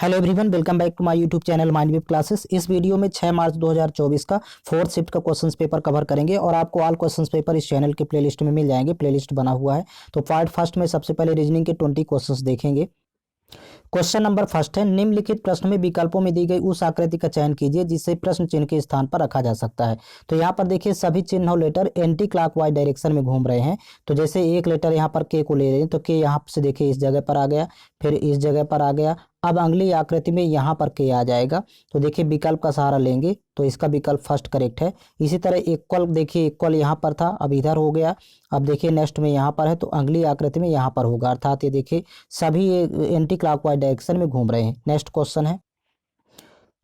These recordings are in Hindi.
Hello everyone, welcome back to my YouTube channel Mindwave classes. इस वीडियो में 6 मार्च 2024 का फोर्थ शिफ्ट का क्वेश्चंस पेपर कवर करेंगे और आपको ऑल क्वेश्चंस पेपर इस चैनल के प्लेलिस्ट में मिल जाएंगे। प्लेलिस्ट बना हुआ है। तो पार्ट फर्स्ट में सबसे पहले रीजनिंग के 20 क्वेश्चंस देखेंगे। क्वेश्चन नंबर फर्स्ट है, निम्नलिखित प्रश्न में विकल्पों में दी गई उस आकृति का चयन कीजिए जिसे प्रश्न चिन्ह के स्थान पर रखा जा सकता है। तो यहाँ पर देखिए सभी चिन्ह और लेटर एंटी क्लॉकवाइज डायरेक्शन में घूम रहे हैं। तो जैसे एक लेटर यहाँ पर के को ले रहे हैं तो के यहाँ से देखिए इस जगह पर आ गया, फिर इस जगह पर आ गया। अब अगली आकृति में यहाँ पर के आ जाएगा। तो देखिए विकल्प का सहारा लेंगे तो इसका विकल्प फर्स्ट करेक्ट है। इसी तरह इक्वल, देखिए इक्वल यहाँ पर था, अब इधर हो गया। अब देखिए नेक्स्ट में यहाँ पर है तो अगली आकृति में यहाँ पर होगा, अर्थात ये देखिए सभी एंटी क्लॉकवाइज डायरेक्शन में घूम रहे हैं। नेक्स्ट क्वेश्चन है,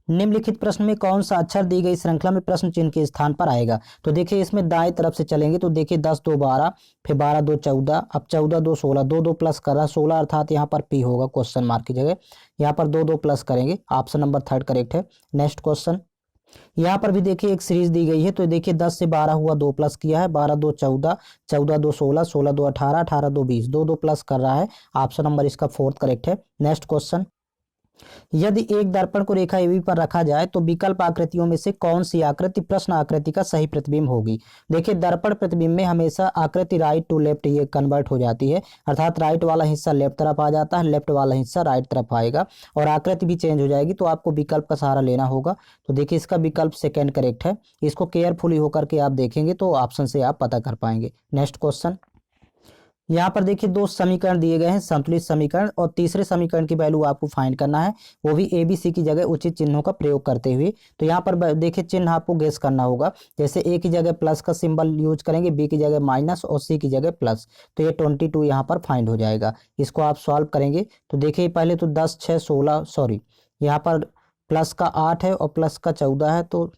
निम्नलिखित प्रश्न में कौन सा अक्षर दी गई श्रृंखला में प्रश्न चिन्ह के स्थान पर आएगा। तो देखिए इसमें दाएं तरफ से चलेंगे तो देखिए 10 2 12, फिर 12 2 14, अब 14 2 16, 2 2 प्लस कर रहा 16, अर्थात यहाँ पर पी होगा क्वेश्चन मार्क की जगह। यहाँ पर 2 2 प्लस करेंगे, ऑप्शन नंबर थर्ड करेक्ट है। नेक्स्ट क्वेश्चन, यहाँ पर भी देखिए एक सीरीज दी गई है तो देखिए 10 से 12 हुआ, 2 प्लस किया है, 12 2 14, 14 2 16, 16 2 18, 18 2 20, 2 2 प्लस कर रहा है। ऑप्शन नंबर इसका फोर्थ करेक्ट है। नेक्स्ट क्वेश्चन, यदि एक दर्पण को रेखा AB पर रखा जाए तो विकल्प आकृतियों में से कौन सी आकृति प्रश्न आकृति का सही प्रतिबिंब होगी। देखिए दर्पण प्रतिबिंब में हमेशा आकृति राइट टू लेफ्ट ये कन्वर्ट हो जाती है, अर्थात राइट वाला हिस्सा लेफ्ट तरफ आ जाता है, लेफ्ट वाला हिस्सा राइट तरफ आएगा और आकृति भी चेंज हो जाएगी। तो आपको विकल्प का सहारा लेना होगा। तो देखिए इसका विकल्प सेकेंड करेक्ट है। इसको केयरफुली होकर के आप देखेंगे तो ऑप्शन से आप पता कर पाएंगे। नेक्स्ट क्वेश्चन, यहाँ पर देखिए दो समीकरण दिए गए हैं, संतुलित समीकरण, और तीसरे समीकरण की वैल्यू आपको फाइंड करना है, वो भी ABC की जगह उचित चिन्हों का प्रयोग करते हुए। तो यहाँ पर देखिए चिन्ह आपको गेस करना होगा। जैसे A की जगह प्लस का सिंबल यूज करेंगे, B की जगह माइनस और C की जगह प्लस। तो ये 22 यहाँ पर फाइंड हो जाएगा। इसको आप सॉल्व करेंगे तो देखिए पहले तो 10 6 16, सॉरी यहाँ पर प्लस का 8 है और प्लस का 14 है, तो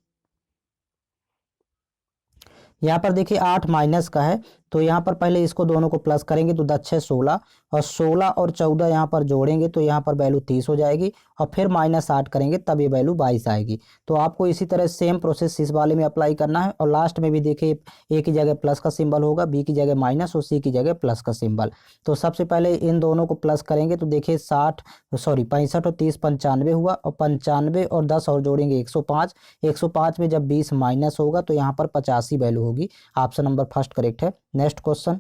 यहाँ पर देखिए 8 माइनस का है। तो यहाँ पर पहले इसको दोनों को प्लस करेंगे तो 10 6 16, और 16 और 14 यहाँ पर जोड़ेंगे तो यहाँ पर वैल्यू 30 हो जाएगी, और फिर माइनस 8 करेंगे तब ये वैल्यू 22 आएगी। तो आपको इसी तरह सेम प्रोसेस इस वाले में अप्लाई करना है। और लास्ट में भी देखिए A की जगह प्लस का सिंबल होगा, B की जगह माइनस और C की जगह प्लस का सिंबल। तो सबसे पहले इन दोनों को प्लस करेंगे तो देखिए 65 और 30 95 हुआ, और 95 और 10 और जोड़ेंगे 105। 105 में जब 20 माइनस होगा तो यहाँ पर 85 वैल्यू होगी। ऑप्शन नंबर फर्स्ट करेक्ट है। नेक्स्ट क्वेश्चन,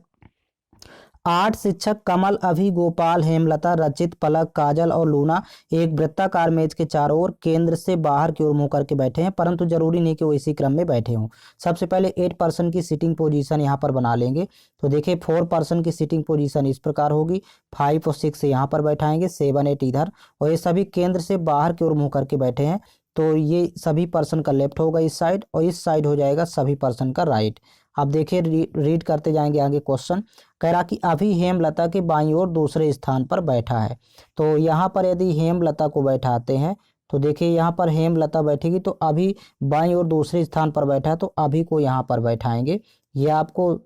8 शिक्षक कमल, अभि, गोपाल, हेमलता, रचित, पलक, काजल और लूना एक वृत्ताकार मेज के चारों ओर केंद्र से बाहर की ओर मुंह करके बैठे हैं, परंतु जरूरी नहीं कि वो इसी क्रम में बैठे हों। सबसे पहले 8 पर्सन की सिटिंग पोजीशन यहाँ पर बना लेंगे। तो देखिए 4 पर्सन की सिटिंग पोजीशन इस प्रकार होगी, 5 और 6 यहाँ पर बैठाएंगे, 7 8 इधर, और ये सभी केंद्र से बाहर की ओर मुंह करके बैठे हैं। तो ये सभी पर्सन का लेफ्ट होगा इस साइड, और इस साइड हो जाएगा सभी पर्सन का राइट। अब देखिए रीड करते जाएंगे आगे क्वेश्चन। कह रहा कि अभी हेमलता के बाईं ओर दूसरे स्थान पर बैठा है। तो यहाँ पर यदि हेमलता को बैठाते हैं तो देखिए यहाँ पर हेमलता बैठेगी, तो अभी बाईं ओर दूसरे स्थान पर बैठा है तो अभी को यहाँ पर बैठाएंगे। ये आपको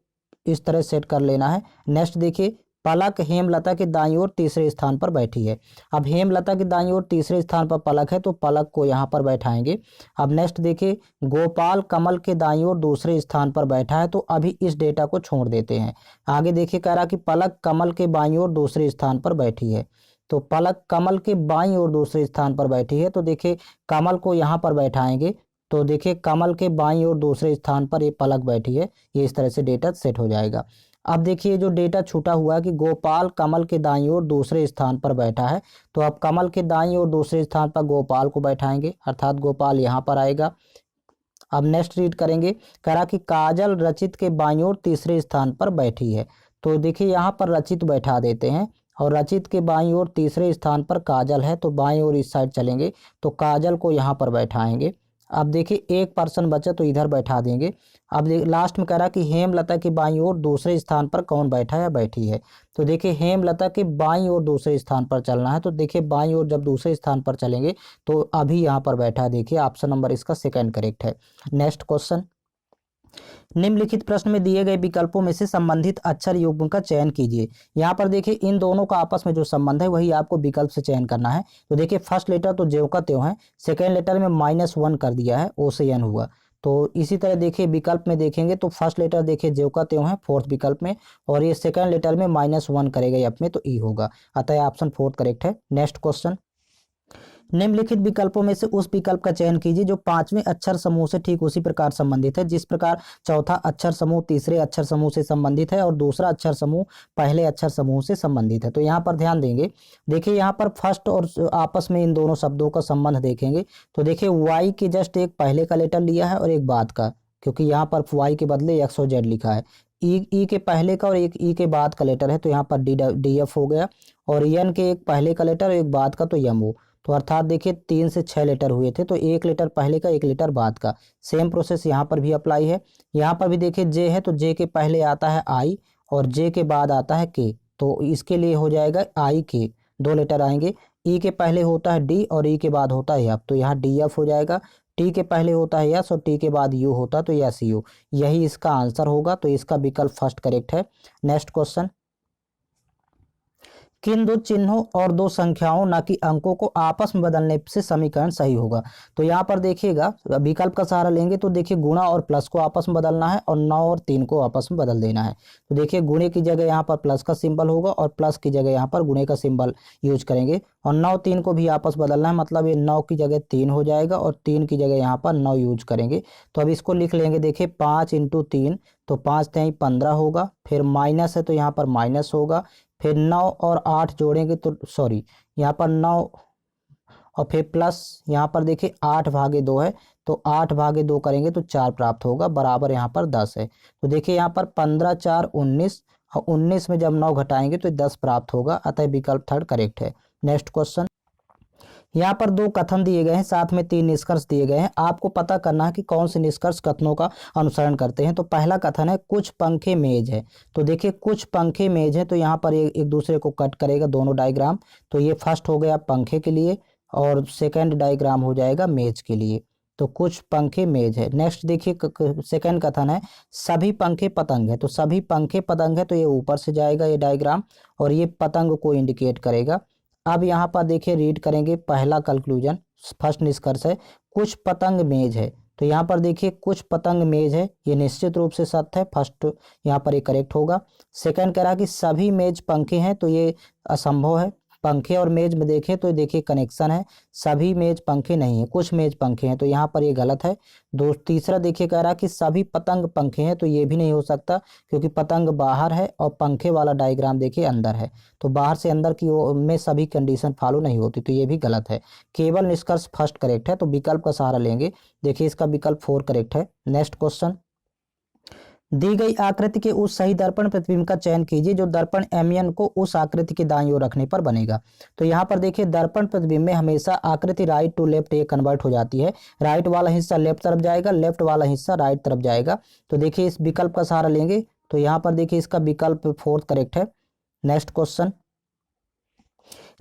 इस तरह सेट कर लेना है। नेक्स्ट देखिए, पलक हेमलता के दाईं ओर तीसरे स्थान पर बैठी है। अब हेमलता के दाईं ओर तीसरे स्थान पर पलक है तो पलक को यहाँ पर बैठाएंगे। अब नेक्स्ट देखिए, गोपाल कमल के दाईं ओर दूसरे स्थान पर बैठा है तो अभी इस डेटा को छोड़ देते हैं। आगे देखिए कह रहा कि पलक कमल के बाईं ओर दूसरे स्थान पर बैठी है। तो पलक कमल के बाईं ओर दूसरे स्थान पर बैठी है तो देखिए कमल को यहाँ पर बैठाएंगे। तो देखिए कमल के बाईं ओर दूसरे स्थान पर ये पलक बैठी है। ये इस तरह से डेटा सेट हो जाएगा। अब देखिए जो डेटा छूटा हुआ है कि गोपाल कमल के दाईं ओर दूसरे स्थान पर बैठा है, तो अब कमल के दाईं ओर दूसरे स्थान पर गोपाल को बैठाएंगे, अर्थात गोपाल यहाँ पर आएगा। अब नेक्स्ट रीड करेंगे, करा कि काजल रचित के बाईं ओर तीसरे स्थान पर बैठी है। तो देखिए यहाँ पर रचित बैठा देते हैं, और रचित के बाईं ओर तीसरे स्थान पर काजल है तो बाईं ओर इस साइड चलेंगे तो काजल को यहाँ पर बैठाएंगे। अब देखिए एक पर्सन बचा तो इधर बैठा देंगे। अब लास्ट में कह रहा कि हेमलता के बाईं ओर दूसरे स्थान पर कौन बैठा है या बैठी है। तो देखिए हेमलता के बाईं ओर दूसरे स्थान पर चलना है। तो देखिए बाईं ओर जब दूसरे स्थान पर चलेंगे तो अभी यहाँ पर बैठा है। देखिए ऑप्शन नंबर इसका सेकंड करेक्ट है। नेक्स्ट क्वेश्चन, निम्नलिखित प्रश्न में दिए गए विकल्पों में से संबंधित अक्षर युग्म का चयन कीजिए। यहाँ पर देखिए इन दोनों का आपस में जो संबंध है वही आपको विकल्प से चयन करना है। तो देखिए फर्स्ट लेटर तो ज्यों का त्यों है, सेकेंड लेटर में -1 कर दिया है, ओ से एन हुआ। तो इसी तरह देखिए विकल्प में देखेंगे तो फर्स्ट लेटर देखिए ज्यों का त्यों है फोर्थ विकल्प में, और ये सेकेंड लेटर में -1 करेगा यहाँ में तो ई होगा, अतः ऑप्शन फोर्थ करेक्ट है। नेक्स्ट क्वेश्चन, निम्नलिखित विकल्पों में से उस विकल्प का चयन कीजिए जो पांचवें अक्षर समूह से ठीक उसी प्रकार संबंधित है जिस प्रकार चौथा अक्षर समूह तीसरे अक्षर समूह से संबंधित है और दूसरा अक्षर समूह पहले अक्षर समूह से संबंधित है। तो यहाँ पर ध्यान देंगे, देखिए यहाँ पर फर्स्ट और आपस में इन दोनों शब्दों का संबंध देखेंगे तो देखिए वाई के जस्ट एक पहले का लेटर लिया है और एक बाद का, क्योंकि यहाँ पर वाई के बदले एक्स और जेड लिखा है। ई के पहले का और एक ई के बाद का लेटर है तो यहाँ पर डी एफ हो गया, और एन के एक पहले का लेटर और एक बाद का तो एम हो। तो अर्थात देखिए 3 से 6 लेटर हुए थे तो एक लेटर पहले का एक लेटर बाद का। सेम प्रोसेस यहाँ पर भी अप्लाई है। यहाँ पर भी देखिए जे है तो जे के पहले आता है आई और जे के बाद आता है के, तो इसके लिए हो जाएगा आई के, 2 लेटर आएंगे। ई के पहले होता है डी और ई के बाद होता है एफ, तो यहाँ डी एफ हो जाएगा। टी के पहले होता है यस और टी के बाद यू होता तो यस यू, यही इसका आंसर होगा। तो इसका विकल्प फर्स्ट करेक्ट है। नेक्स्ट क्वेश्चन, किन दो चिन्हों और दो संख्याओं न कि अंकों को आपस में बदलने से समीकरण सही होगा। तो यहाँ पर देखिएगा विकल्प का सहारा लेंगे तो देखिए गुणा और प्लस को आपस में बदलना है और 9 और 3 को आपस में बदल देना है। तो देखिए गुणे की जगह यहाँ पर प्लस का सिंबल होगा और प्लस की जगह यहाँ पर गुणे का सिंबल यूज करेंगे, और 9 3 को भी आपस बदलना है, मतलब ये 9 की जगह 3 हो जाएगा और 3 की जगह यहाँ पर 9 यूज करेंगे। तो अब इसको लिख लेंगे, देखिए 5 × 3 तो 5 3 15 होगा, फिर माइनस है तो यहाँ पर माइनस होगा, फिर 9 और 8 जोड़ेंगे तो सॉरी यहाँ पर 9 और फिर प्लस यहाँ पर देखिए 8/2 है तो 8/2 करेंगे तो 4 प्राप्त होगा, बराबर यहाँ पर 10 है। तो देखिए यहाँ पर 15 4 19 और 19 में जब 9 घटाएंगे तो 10 प्राप्त होगा, अतः विकल्प थर्ड करेक्ट है। नेक्स्ट क्वेश्चन, यहाँ पर 2 कथन दिए गए हैं, साथ में 3 निष्कर्ष दिए गए हैं। आपको पता करना है कि कौन से निष्कर्ष कथनों का अनुसरण करते हैं। तो पहला कथन है कुछ पंखे मेज है, तो देखिए कुछ पंखे मेज है तो यहाँ पर एक दूसरे को कट करेगा दोनों डायग्राम, तो ये फर्स्ट हो गया पंखे के लिए और सेकंड डायग्राम हो जाएगा मेज के लिए। तो कुछ पंखे मेज है। नेक्स्ट देखिए सेकंड कथन है सभी पंखे पतंग है, तो सभी पंखे पतंग है तो ये ऊपर से जाएगा ये डायग्राम और ये पतंग को इंडिकेट करेगा। अब यहाँ पर देखिए रीड करेंगे पहला कंक्लूजन, फर्स्ट निष्कर्ष है कुछ पतंग मेज है, तो यहाँ पर देखिए कुछ पतंग मेज है, ये निश्चित रूप से सत्य है, फर्स्ट यहाँ पर ये करेक्ट होगा। सेकंड कह रहा कि सभी मेज पंखे हैं, तो ये असंभव है। पंखे और मेज में देखें तो देखिए कनेक्शन है, सभी मेज पंखे नहीं है, कुछ मेज पंखे हैं, तो यहाँ पर ये गलत है। तीसरा देखिए कह रहा कि सभी पतंग पंखे हैं, तो ये भी नहीं हो सकता क्योंकि पतंग बाहर है और पंखे वाला डायग्राम देखिए अंदर है, तो बाहर से अंदर की में सभी कंडीशन फॉलो नहीं होती, तो ये भी गलत है। केवल निष्कर्ष फर्स्ट करेक्ट है, तो विकल्प का सहारा लेंगे। देखिए इसका विकल्प 4 करेक्ट है। नेक्स्ट क्वेश्चन, दी गई आकृति के उस सही दर्पण प्रतिबिंब का चयन कीजिए जो दर्पण एमएन को उस आकृति के दाईं ओर रखने पर बनेगा। तो यहाँ पर देखिए दर्पण प्रतिबिंब में हमेशा आकृति राइट टू लेफ्ट ये कन्वर्ट हो जाती है, राइट वाला हिस्सा लेफ्ट तरफ जाएगा, लेफ्ट वाला हिस्सा राइट तरफ जाएगा। तो देखिए इस विकल्प का सहारा लेंगे, तो यहाँ पर देखिए इसका विकल्प 4 करेक्ट है। नेक्स्ट क्वेश्चन,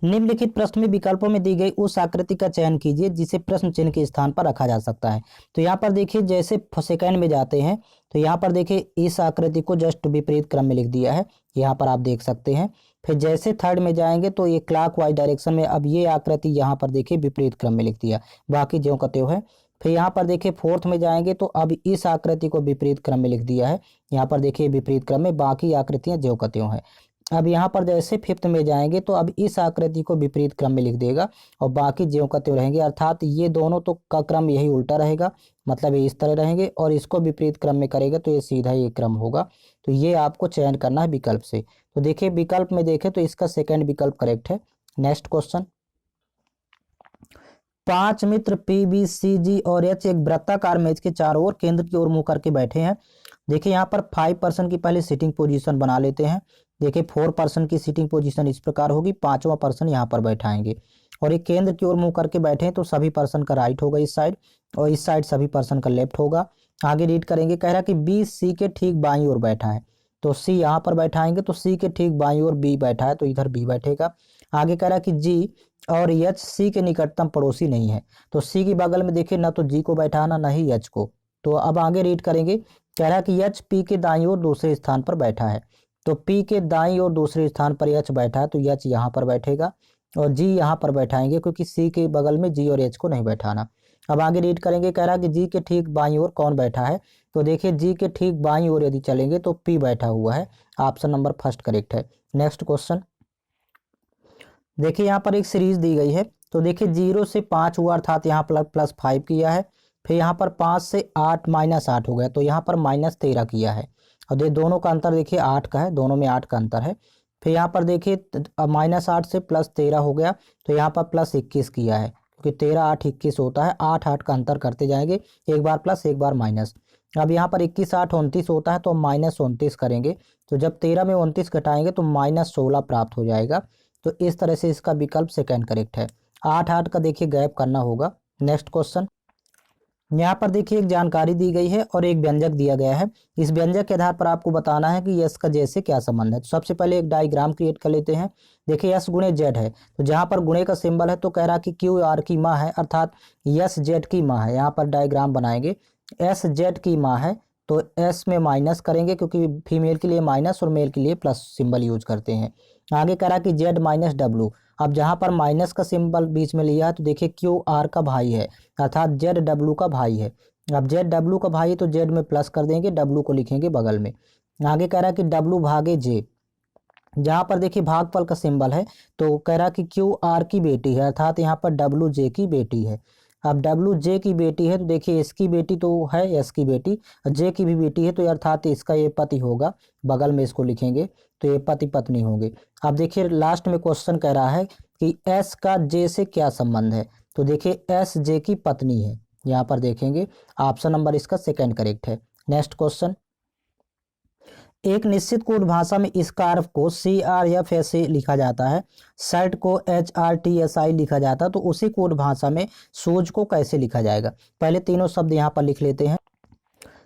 निम्नलिखित प्रश्न में विकल्पों में दी गई उस आकृति का चयन कीजिए जिसे प्रश्न चिन्ह के स्थान पर रखा जा सकता है। तो यहाँ पर देखिए जैसे सेकंड में जाते हैं तो यहाँ पर देखिए इस आकृति को जस्ट विपरीत क्रम में लिख दिया है, यहाँ पर आप देख सकते हैं। फिर जैसे थर्ड में जाएंगे तो ये क्लॉकवाइज डायरेक्शन में, अब ये आकृति यहाँ पर देखिए विपरीत क्रम में लिख दिया, बाकी ज्यों का त्यों है। फिर यहाँ पर देखिए फोर्थ में जाएंगे तो अब इस आकृति को विपरीत क्रम में लिख दिया है, यहाँ पर देखिए विपरीत क्रम में, बाकी आकृतियां ज्यों का त्यों है। अब यहाँ पर जैसे फिफ्थ में जाएंगे तो अब इस आकृति को विपरीत क्रम में लिख देगा और बाकी ज्यों का त्यों रहेंगे, अर्थात ये दोनों तो का क्रम यही उल्टा रहेगा, मतलब ये इस तरह रहेंगे और इसको विपरीत क्रम में करेगा तो ये सीधा ये क्रम होगा। तो ये आपको चयन करना है विकल्प से। तो देखिए विकल्प में देखें तो इसका सेकंड विकल्प करेक्ट है। नेक्स्ट क्वेश्चन, 5 मित्र पी बी सी जी और एच एक वृत्ताकार मेज के चारों ओर केंद्र की ओर मुंह करके बैठे हैं। देखिए यहाँ पर 5 पर्सन की पहले सिटिंग पोजीशन बना लेते हैं। देखिए 4 पर्सन की सिटिंग पोजीशन इस प्रकार होगी, 5वां पर्सन यहाँ पर बैठाएंगे और एक केंद्र की ओर मुंह करके बैठे हैं तो सभी पर्सन का राइट होगा इस साइड और इस साइड सभी पर्सन का लेफ्ट होगा। आगे रीड करेंगे, कह रहा कि बी सी के ठीक बाईं ओर बैठा है, तो सी यहाँ पर बैठाएंगे तो सी के ठीक बाईं ओर बी बैठा है तो इधर बी बैठेगा। आगे कह रहा कि जी और एच सी के निकटतम पड़ोसी नहीं है, तो सी के बगल में देखिए ना तो जी को बैठाना ना ही एच को। तो अब आगे रीड करेंगे, कह रहा कि एच पी के दाईं ओर दूसरे स्थान पर बैठा है, तो पी के दाईं ओर दूसरे स्थान पर एच बैठा है तो एच यहाँ पर बैठेगा और जी यहाँ पर बैठाएंगे क्योंकि सी के बगल में जी और एच को नहीं बैठाना। अब आगे रीड करेंगे, कह रहा कि जी के ठीक बाईं ओर कौन बैठा है, तो देखिए जी के ठीक बाईं ओर यदि चलेंगे तो पी बैठा हुआ है, ऑप्शन नंबर फर्स्ट करेक्ट है। नेक्स्ट क्वेश्चन, देखिए यहाँ पर एक सीरीज दी गई है, तो देखिए 0 से 5 हुआ अर्थात यहाँ प्लस 5 किया है। फिर यहाँ पर 5 से 8 -8 हो गया तो यहाँ पर -13 किया है। और दोनों का अंतर देखिए 8 का है, दोनों में 8 का अंतर है। फिर यहाँ पर देखिए -8 से +13 हो गया तो यहाँ पर +21 किया है, क्योंकि 13 8 21 होता है, 8 8 का अंतर करते जाएंगे, एक बार प्लस एक बार माइनस। अब यहाँ पर 21 8 29 होता है तो -29 करेंगे, तो जब 13 में 29 घटाएंगे तो -16 प्राप्त हो जाएगा। तो इस तरह से इसका विकल्प सेकंड करेक्ट है। 8 8 का देखिए गैप करना होगा। नेक्स्ट क्वेश्चन, यहाँ पर देखिए एक जानकारी दी गई है और एक व्यंजक दिया गया है। इस व्यंजक के आधार पर आपको बताना है कि यस का जैसे क्या संबंध है। तो सबसे पहले एक डायग्राम क्रिएट कर लेते हैं। देखिए यस गुणे जेड है, तो जहाँ पर गुणे का सिंबल है तो कह रहा कि क्यू आर की माँ है, अर्थात यस जेड की माँ है। यहाँ पर डायग्राम बनाएंगे, एस जेड की माँ है तो एस में माइनस करेंगे, क्योंकि फीमेल के लिए माइनस और मेल के लिए प्लस सिंबल यूज करते हैं। आगे कह रहा कि जेड माइनस डब्लू, अब जहाँ पर माइनस का सिंबल बीच में लिया है तो देखिए क्यू आर का भाई है, अर्थात जेड डब्लू का भाई है। अब जेड डब्लू का भाई तो जेड में प्लस कर देंगे, डब्लू को लिखेंगे बगल में। आगे कह रहा कि डब्लू भागे जे, जहाँ पर देखिए भागफल का सिंबल है तो कह रहा कि क्यू आर की बेटी है, अर्थात यहाँ पर डब्लू जे की बेटी है। अब डब्लू जे की बेटी है तो देखिए इसकी बेटी तो है एस की बेटी, जे की भी बेटी है तो अर्थात इसका ये पति होगा, बगल में इसको लिखेंगे तो ये पति पत्नी होंगे। अब देखिए लास्ट में क्वेश्चन कह रहा है कि एस का जे से क्या संबंध है, तो देखिए एस जे की पत्नी है। यहाँ पर देखेंगे ऑप्शन नंबर इसका सेकंड करेक्ट है। नेक्स्ट क्वेश्चन, एक निश्चित कोड भाषा में स्कार्फ को CRF ऐसे लिखा जाता है, शर्ट को HRTSI लिखा जाता है, तो उसी कोड भाषा में शूज को कैसे लिखा जाएगा। पहले तीनों शब्द यहाँ पर लिख लेते हैं।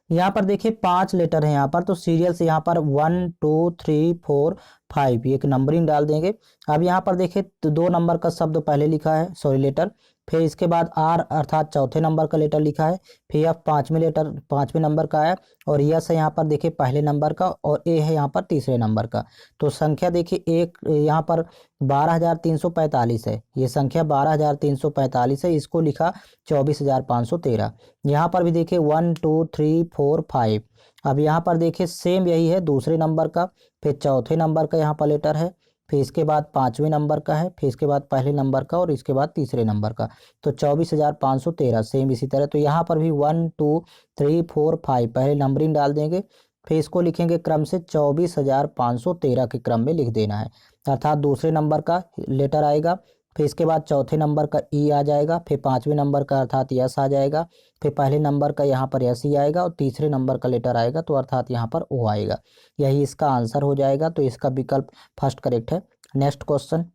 यहाँ पर देखिए 5 लेटर है यहाँ पर, तो सीरियल से यहाँ पर 1 2 3 4 5 एक नंबरिंग डाल देंगे। अब यहाँ पर देखिए 2 नंबर का शब्द पहले लिखा है, सॉरी लेटर, फिर इसके बाद आर अर्थात चौथे नंबर का लेटर लिखा है, फिर एफ 5वें लेटर 5वें नंबर का है, और यस है यहाँ पर देखिए पहले नंबर का, और ए है यहाँ पर तीसरे नंबर का। तो संख्या देखिए एक यहाँ पर 12,345 है, ये संख्या 12,345 है, इसको लिखा 24,513। यहाँ पर भी देखिए 1 2 3 4 5। अब यहाँ पर देखिए सेम यही है, दूसरे नंबर का, फिर चौथे नंबर का यहाँ पर लेटर है, फिर इसके बाद 5वें नंबर का है, फिर इसके बाद पहले नंबर का, और इसके बाद तीसरे नंबर का। तो 24,513 सेम इसी तरह। तो यहाँ पर भी 1 2 3 4 5 पहले नंबरिंग डाल देंगे, फिर इसको लिखेंगे क्रम से 24,513 के क्रम में लिख देना है, अर्थात दूसरे नंबर का लेटर आएगा, फिर इसके बाद चौथे नंबर का ई आ जाएगा, फिर 5वें नंबर का अर्थात यस आ जाएगा, फिर पहले नंबर का यहाँ पर यस ही आएगा, और तीसरे नंबर का लेटर आएगा तो अर्थात यहाँ पर ओ आएगा। यही इसका आंसर हो जाएगा, तो इसका विकल्प फर्स्ट करेक्ट है। नेक्स्ट क्वेश्चन,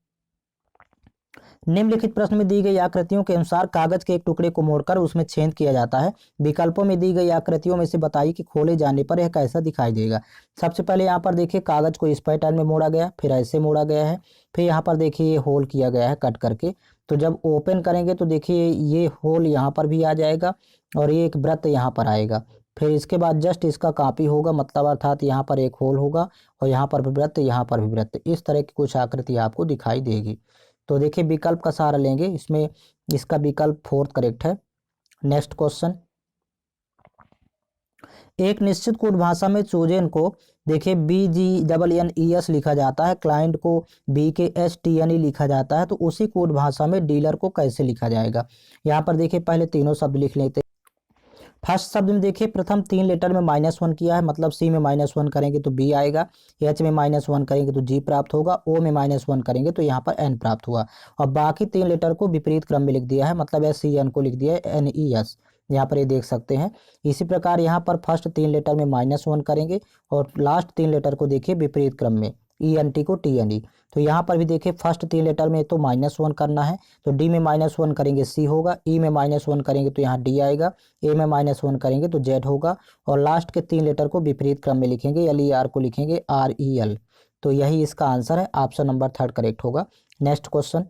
निम्नलिखित प्रश्न में दी गई आकृतियों के अनुसार कागज के एक टुकड़े को मोड़कर उसमें छेद किया जाता है। विकल्पों में दी गई आकृतियों में से बताइए कि खोले जाने पर यह कैसा दिखाई देगा। सबसे पहले यहाँ पर देखिए कागज को इस पैटर्न में मोड़ा गया, फिर ऐसे मोड़ा गया है, फिर यहाँ पर देखिए ये होल किया गया है कट करके। तो जब ओपन करेंगे तो देखिए ये होल यहाँ पर भी आ जाएगा, और ये एक वृत्त यहाँ पर आएगा। फिर इसके बाद जस्ट इसका कॉपी होगा, मतलब अर्थात यहाँ पर एक होल होगा, और यहाँ पर भी वृत्त, यहाँ पर भी वृत्त, इस तरह की कुछ आकृति आपको दिखाई देगी। तो देखिए विकल्प का सहारा लेंगे, इसमें इसका विकल्प फोर्थ करेक्ट है। नेक्स्ट क्वेश्चन, एक निश्चित कोड भाषा में चोजेन को देखिए BGNNES लिखा जाता है, क्लाइंट को BKSTNE लिखा जाता है, तो उसी कोड भाषा में डीलर को कैसे लिखा जाएगा। यहाँ पर देखिए पहले तीनों शब्द लिख लेते हैं। फर्स्ट शब्द में देखिए प्रथम 3 लेटर में -1 किया है, मतलब सी में -1 करेंगे तो बी आएगा, एच में -1 करेंगे तो जी प्राप्त होगा, ओ में -1 करेंगे तो यहाँ पर एन प्राप्त हुआ, और बाकी 3 लेटर को विपरीत क्रम में लिख दिया है, मतलब SCN को लिख दिया है NES, यहाँ पर ये देख सकते हैं। इसी प्रकार यहाँ पर फर्स्ट 3 लेटर में -1 करेंगे, और लास्ट 3 लेटर को देखिए विपरीत क्रम में, ENT को TNE। तो यहाँ पर भी देखिए फर्स्ट 3 लेटर में तो -1 करना है, तो डी में -1 करेंगे सी होगा, ई में -1 करेंगे तो यहाँ डी आएगा, ए में -1 करेंगे तो जेड होगा, और लास्ट के 3 लेटर को विपरीत क्रम में लिखेंगे, LER को लिखेंगे REL। तो यही इसका आंसर है, ऑप्शन नंबर थर्ड करेक्ट होगा। नेक्स्ट क्वेश्चन,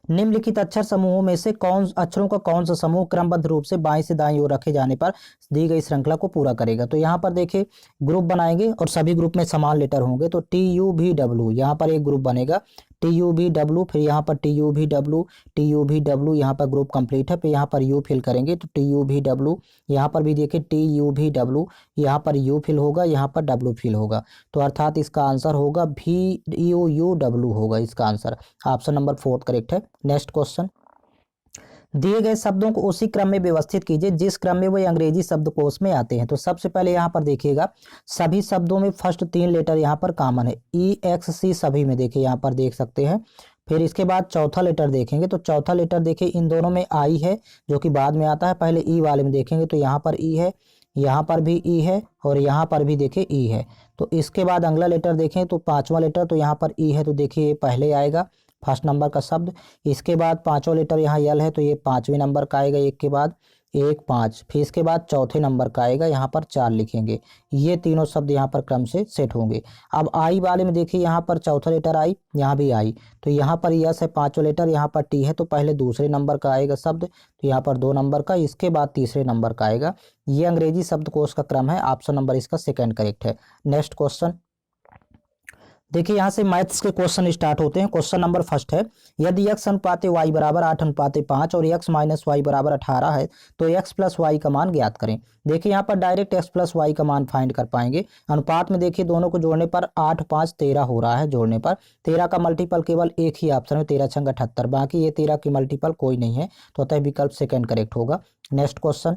निम्नलिखित अक्षर समूहों में से अक्षरों का कौन सा समूह क्रमबद्ध रूप से बाएं से दाएं ओर रखे जाने पर दी गई श्रृंखला को पूरा करेगा। तो यहाँ पर देखिए ग्रुप बनाएंगे और सभी ग्रुप में समान लेटर होंगे, तो TUVW यहाँ पर एक ग्रुप बनेगा, TUVW, फिर यहाँ पर TUVW यहाँ पर ग्रुप कंप्लीट है, फिर यहाँ पर U फिल करेंगे तो TUVW, यहाँ पर भी देखिए TUVW, यहाँ पर U फिल होगा, यहाँ पर W फिल होगा, तो अर्थात इसका आंसर होगा VUUW होगा इसका आंसर। ऑप्शन नंबर 4 करेक्ट है। नेक्स्ट क्वेश्चन, दिए गए शब्दों को उसी क्रम में व्यवस्थित कीजिए जिस क्रम में वो अंग्रेजी शब्दकोश में आते हैं। तो सबसे पहले यहाँ पर देखिएगा, सभी शब्दों में फर्स्ट 3 लेटर यहाँ पर कॉमन है, EXC सभी में, देखिए यहाँ पर देख सकते हैं। फिर इसके बाद चौथा लेटर देखेंगे तो चौथा लेटर देखिए इन दोनों में आई है जो कि बाद में आता है, पहले ई वाले में देखेंगे तो यहाँ पर ई है, यहाँ पर भी ई है और यहाँ पर भी देखिए ई है। तो इसके बाद अगला लेटर देखें तो पांचवा लेटर, तो यहाँ पर ई है तो देखिए ये पहले आएगा फर्स्ट नंबर का शब्द। इसके बाद पांचवा लेटर यहाँ यल है तो ये 5वें नंबर का आएगा, एक के बाद 1 5। फिर इसके बाद चौथे नंबर का आएगा, यहाँ पर 4 लिखेंगे। ये तीनों शब्द यहाँ पर क्रम से सेट होंगे। अब आई वाले में देखिए यहाँ पर चौथा लेटर आई, यहाँ भी आई, तो यहाँ पर यस है पांचवा लेटर, यहाँ पर टी है तो पहले दूसरे नंबर का आएगा शब्द, तो यहाँ पर 2 नंबर का, इसके बाद तीसरे नंबर का आएगा। ये अंग्रेजी शब्दकोश का क्रम है। ऑप्शन नंबर इसका सेकेंड करेक्ट है। नेक्स्ट क्वेश्चन, देखिए यहाँ से मैथ्स के क्वेश्चन स्टार्ट होते हैं। क्वेश्चन नंबर फर्स्ट है, यदि x अनुपात y बराबर 8:5 और x माइनस वाई बराबर 18 है तो x प्लस वाई का मान ज्ञात करें। देखिए यहाँ पर डायरेक्ट x प्लस वाई का मान फाइंड कर पाएंगे। अनुपात में देखिए दोनों को जोड़ने पर 8 5 13 हो रहा है, जोड़ने पर 13 का मल्टीपल केवल एक ही ऑप्शन में 13 छंग 78, बाकी ये 13 की मल्टीपल कोई नहीं है, तो अतः विकल्प सेकेंड करेक्ट होगा। नेक्स्ट क्वेश्चन,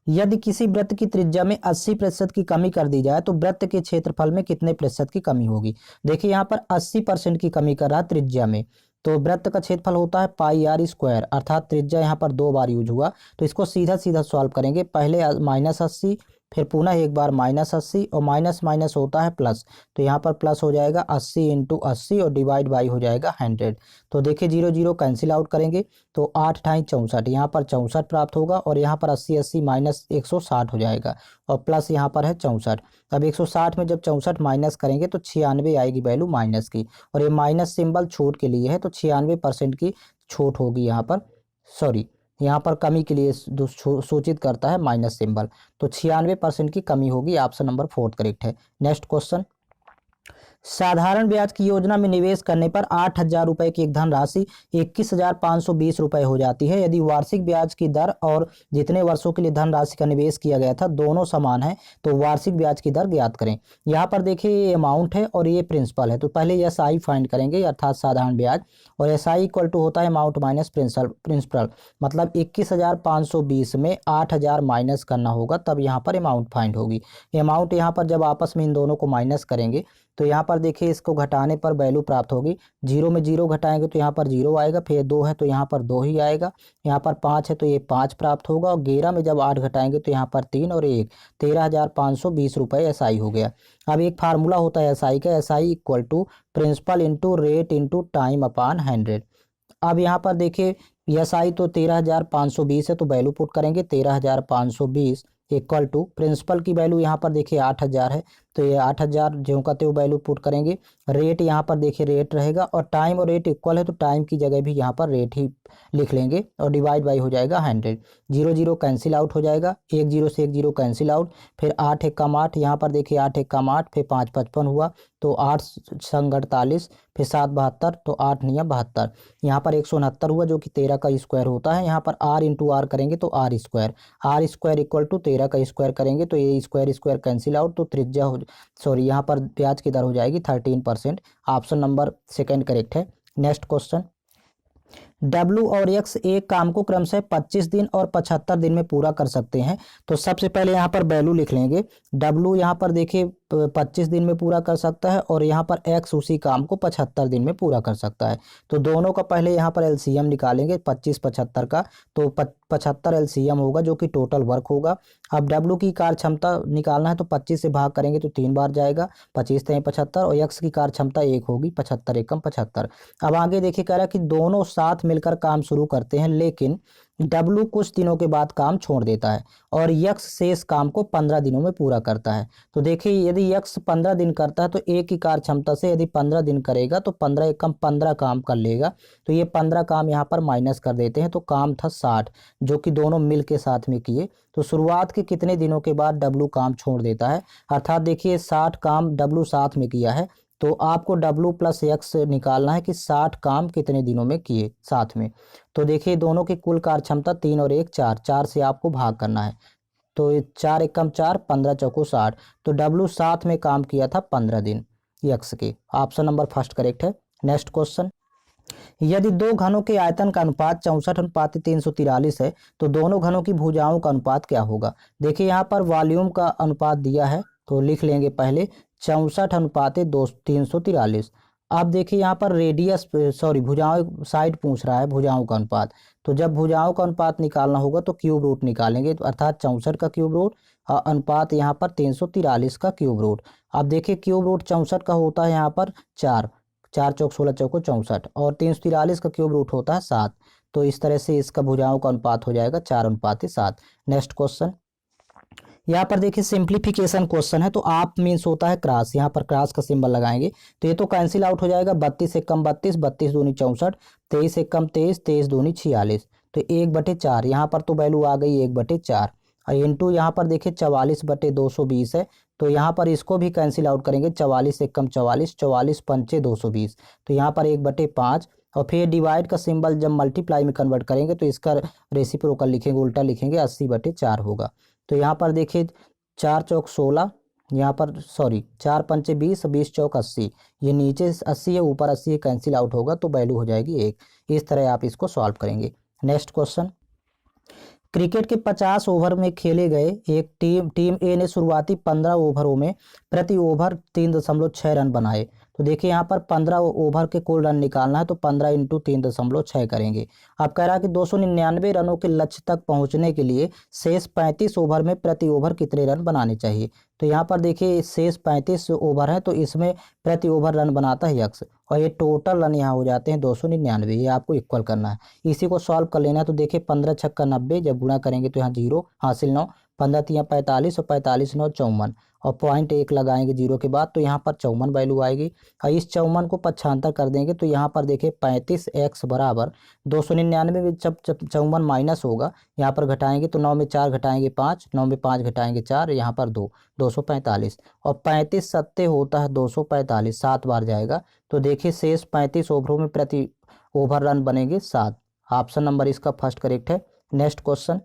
यदि किसी वृत्त की त्रिज्या में 80% की कमी कर दी जाए तो वृत्त के क्षेत्रफल में कितने प्रतिशत की कमी होगी। देखिए यहाँ पर 80% की कमी कर रहा है त्रिज्या में, तो वृत्त का क्षेत्रफल होता है πr², अर्थात त्रिज्या यहाँ पर 2 बार यूज हुआ, तो इसको सीधा सीधा सॉल्व करेंगे। पहले -80, फिर पुनः एक बार -80 और माइनस माइनस होता है प्लस, तो यहाँ पर प्लस हो जाएगा 80 × 80 और डिवाइड बाई हो जाएगा 100। तो देखिए 0 0 कैंसिल आउट करेंगे तो 8 × 64, यहाँ पर 64 प्राप्त होगा और यहाँ पर 80 80 माइनस 160 हो जाएगा और प्लस यहाँ पर है 64। अब 160 में जब 64 माइनस करेंगे तो 96 आएगी वैल्यू माइनस की, और ये माइनस सिंबल छूट के लिए है तो 96% की छूट होगी यहाँ पर, सॉरी यहाँ पर कमी के लिए सूचित करता है माइनस सिंबल, तो 96% की कमी होगी। ऑप्शन नंबर 4 करेक्ट है। नेक्स्ट क्वेश्चन, साधारण ब्याज की योजना में निवेश करने पर 8,000 रुपए की एक धनराशि 21,520 रुपए हो जाती है। यदि वार्षिक ब्याज की दर और जितने वर्षों के लिए धनराशि का निवेश किया गया था दोनों समान है तो वार्षिक ब्याज की दर ज्ञात करें। यहाँ पर देखिए ये अमाउंट है और ये प्रिंसिपल है, तो पहले SI फाइंड करेंगे अर्थात साधारण ब्याज, और SI इक्वल टू होता है अमाउंट माइनस प्रिंसिपल, मतलब 21,520 में 8,000 माइनस करना होगा तब यहाँ पर अमाउंट फाइंड होगी। अमाउंट यहाँ पर जब आपस में इन दोनों को माइनस करेंगे तो यहाँ पर देखिए इसको घटाने पर वैल्यू प्राप्त होगी। 0 में 0 घटाएंगे तो यहाँ पर 0 आएगा, फिर 2 है तो यहाँ पर 2 ही आएगा, यहाँ पर 5 है तो ये 5 प्राप्त होगा, और 11 में जब 8 घटाएंगे तो यहाँ पर 3 और 1, 13,520 रुपये SI हो गया। अब एक फार्मूला होता है SI का, SI equal to principal into rate into time upon 100। अब यहाँ पर देखिए SI तो 13,520 है तो वैल्यू पुट करेंगे 13,520 इक्वल टू प्रिंसिपल की वैल्यू यहाँ पर देखिए 8,000 है तो ये 8,000 ज्यों का त्यों वैल्यू पुट करेंगे। रेट यहाँ पर देखिए रेट रहेगा और टाइम और रेट इक्वल है तो टाइम की जगह भी यहाँ पर रेट ही लिख लेंगे और डिवाइड बाई हो जाएगा 100। 0 0 कैंसिल आउट हो जाएगा, 1 0 से 1 0 कैंसिल आउट, फिर 8 1 कम 8, यहाँ पर देखिए 8 1 कम 8, फिर 5 55 हुआ तो 8 संग 48, फिर 7 72, तो 8 9 72, यहाँ पर 169 हुआ जो कि 13 का स्क्वायर होता है। यहाँ पर R इंटू आर करेंगे तो R स्क्वायर इक्वल टू 13 का स्क्वायर करेंगे तो ये स्क्वायर कैंसिल आउट, तो त्रिज्या यहाँ पर ब्याज की दर हो जाएगी 13%। ऑप्शन नंबर सेकेंड करेक्ट है। नेक्स्ट क्वेश्चन, W और X एक काम को क्रमशः 25 दिन और 75 दिन में पूरा कर सकते हैं। तो सबसे पहले यहाँ पर वैल्यू लिख लेंगे। W यहाँ पर देखिए 25 दिन में पूरा कर सकता है और यहाँ पर X उसी काम को 75 दिन में पूरा कर सकता है, तो दोनों का पहले यहाँ पर LCM निकालेंगे 25 75 का, तो 75 LCM होगा जो कि टोटल वर्क होगा। अब W की कार्य क्षमता निकालना है तो 25 से भाग करेंगे तो 3 बार जाएगा, 25 3 75, और X की कार्य क्षमता 1 होगी, 75 एकम 75। अब आगे देखिए कह रहा है कि दोनों साथ मिलकर काम शुरू करते हैं लेकिन W कुछ दिनों के बाद काम छोड़ देता है और X शेष काम को 15 दिनों में पूरा करता है। तो देखिए यदि X 15 दिन करता है तो एक की कार्य क्षमता से यदि 15 दिन करेगा तो 15 एकम 15 काम कर लेगा, तो ये 15 काम यहाँ पर माइनस कर देते हैं, तो काम था 60 जो कि दोनों मिल के साथ में किए। तो शुरुआत के कितने दिनों के बाद W काम छोड़ देता है, अर्थात देखिए 60 काम W साथ में किया है, तो आपको डब्ल्यू प्लस एक्स निकालना है कि 60 काम कितने दिनों में किए साथ में। तो देखिए दोनों की कुल कार्य क्षमता 3 और 1 4, 4 से आपको भाग करना है। तो 4 एकम 4, 15 चौको 60। तो डब्ल्यू साथ में काम किया था 15 दिन यक्स के। ऑप्शन नंबर फर्स्ट करेक्ट है। नेक्स्ट क्वेश्चन, यदि दो घनों के आयतन का अनुपात 64:343 है तो दोनों घनों की भुजाओं का अनुपात क्या होगा। देखिए यहाँ पर वॉल्यूम का अनुपात दिया है तो लिख लेंगे पहले 64:343। अब देखिए यहाँ पर रेडियस सॉरी भुजाओं साइड पूछ रहा है भुजाओं का अनुपात। तो जब भुजाओं का अनुपात निकालना होगा तो क्यूब रूट निकालेंगे, तो अर्थात 64 का क्यूब रूट और अनुपात यहाँ पर 343 का क्यूब रूट। अब देखिए क्यूब रूट 64 का होता है यहाँ पर 4, 4 चौक 16 चौको 64 और 343 का क्यूब रूट होता है 7। तो इस तरह से इसका भुजाओं का अनुपात हो जाएगा 4:7। नेक्स्ट क्वेश्चन, यहाँ पर देखिए सिंप्लीफिकेशन क्वेश्चन है तो आप मीन्स होता है क्रॉस, यहाँ पर क्रॉस का सिंबल लगाएंगे तो ये तो कैंसिल आउट हो जाएगा। 32 एकम 32, 32 दूनी 64, 23 एकम 23, 23 दूनी 46। तो 1/4 यहाँ पर तो वैल्यू आ गई 1/4 और इंटू यहाँ पर देखिए 44/220 है। तो यहाँ पर इसको भी कैंसिल आउट करेंगे, 44 एकम 44, 44 पंचे 220। तो यहाँ पर 1/5 और फिर डिवाइड का सिंबल जब मल्टीप्लाई में कन्वर्ट करेंगे तो इसका रेसिप्रोकल लिखेंगे, उल्टा लिखेंगे, 80/4 होगा। तो यहाँ पर देखिए 4 चौक 16, यहाँ पर सॉरी 4 पंचे 20, 20 चौक 80। ये नीचे 80 है ऊपर 80 है, कैंसिल आउट होगा तो वैल्यू हो जाएगी 1। इस तरह आप इसको सॉल्व करेंगे। नेक्स्ट क्वेश्चन, क्रिकेट के 50 ओवर में खेले गए एक टीम ए ने शुरुआती 15 ओवरों में प्रति ओवर 3.6 रन बनाए। तो देखिए यहाँ पर 15 ओवर के कुल रन निकालना है तो 15 इंटू 3.6 करेंगे। अब कह रहा है कि 299 रनों के लक्ष्य तक पहुंचने के लिए शेष 35 ओवर में प्रति ओवर कितने रन बनाने चाहिए। तो यहाँ पर देखिए शेष 35 ओवर है तो इसमें प्रति ओवर रन बनाता है यक्स और ये टोटल रन यहाँ हो जाते हैं 299। ये आपको इक्वल करना है, इसी को सॉल्व कर लेना है। तो देखिए 15 छक्का 90, जब गुणा करेंगे तो यहाँ 0 हासिल 9, 15 तिया 45 और 45 9 54 और पॉइंट 1 लगाएंगे 0 के बाद तो यहाँ पर 54 वैल्यू आएगी। और इस 54 को 55 कर देंगे तो यहाँ पर देखिए 35x बराबर 299 में जब 54 माइनस होगा यहाँ पर घटाएंगे तो 9 में 4 घटाएंगे 5, 9 में 5 घटाएंगे 4, यहाँ पर 2, 245 और 35 सत्ते होता है 245, 7 बार जाएगा। तो देखिए शेष 35 ओवरों में प्रति ओवर रन बनेंगे 7। ऑप्शन नंबर इसका फर्स्ट करेक्ट है। नेक्स्ट क्वेश्चन,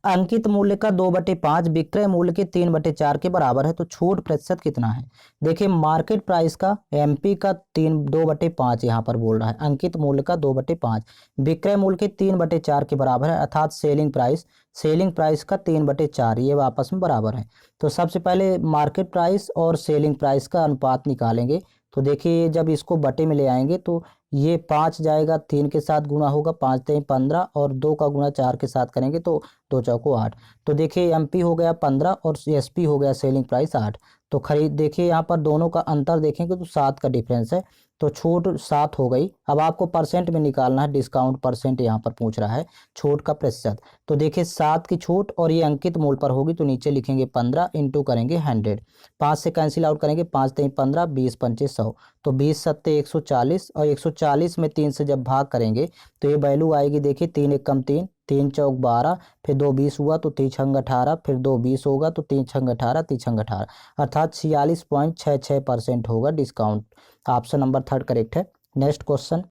अंकित मूल्य का 2/5 विक्रय मूल्य के 3/4 के बराबर है तो छूट प्रतिशत कितना है। देखिए मार्केट प्राइस का एमपी का 2/5 यहाँ पर बोल रहा है, अंकित मूल्य का 2/5 विक्रय मूल्य के 3/4 के बराबर है, अर्थात सेलिंग प्राइस का 3/4 ये आपस में बराबर है। तो सबसे पहले मार्केट प्राइस और सेलिंग प्राइस का अनुपात निकालेंगे। तो देखिए जब इसको बटे में ले आएंगे तो ये 5 जाएगा, 3 के साथ गुणा होगा, 5 3 15 और 2 का गुणा 4 के साथ करेंगे तो 2 चौको 8। तो देखिए एमपी हो गया 15 और एसपी हो गया सेलिंग प्राइस 8। तो खरीद देखिए यहाँ पर दोनों का अंतर देखेंगे तो 7 का डिफरेंस है तो छूट 7 हो गई। अब आपको परसेंट में निकालना है, डिस्काउंट परसेंट यहाँ पर पूछ रहा है, छूट का प्रतिशत। तो देखिए 7 की छूट और ये अंकित मूल्य पर होगी तो नीचे लिखेंगे 15 इंटू करेंगे 100, 5 से कैंसिल आउट करेंगे, 5 3 15, 20 पंचे 100। तो 20 सत्ते 140 और 140 में 3 से जब भाग करेंगे तो ये वैल्यू आएगी देखिए 3 एकम 3, 3 चौक 12, फिर 2 20 हुआ तो 3 छंग 18, फिर 2 20 होगा तो 3 छंग 18, 3 छंग 18 अर्थात 46.66% होगा discount. Option number third correct है। नेक्स्ट क्वेश्चन,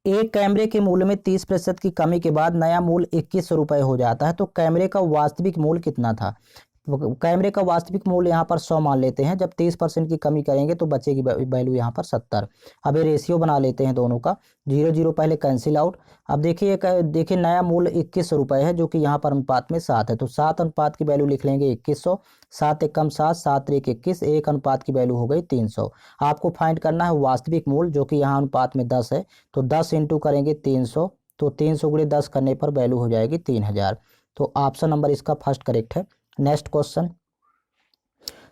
एक कैमरे के मूल्य में 30% की कमी के बाद नया मूल्य 2100 रुपये हो जाता है तो कैमरे का वास्तविक मूल्य कितना था। कैमरे का वास्तविक मूल्य यहाँ पर 100 मान लेते हैं, जब 30% की कमी करेंगे तो बचेगी वैल्यू यहाँ पर 70। अब ये रेशियो बना लेते हैं दोनों का, 0 0 पहले कैंसिल आउट। अब देखिए नया मूल्य 2100 रुपये है जो कि यहाँ पर अनुपात में 7 है तो 7 अनुपात की वैल्यू लिख लेंगे 2100, 7 एकम 7, 7 1 21, 1 अनुपात की वैल्यू हो गई 300। आपको फाइंड करना है वास्तविक मूल्य जो कि यहाँ अनुपात में 10 है तो 10 इंटू करेंगे 300 तो 300 गुणे 10 करने पर वैल्यू हो जाएगी 3000। तो ऑप्शन नंबर इसका फर्स्ट करेक्ट है। नेक्स्ट क्वेश्चन,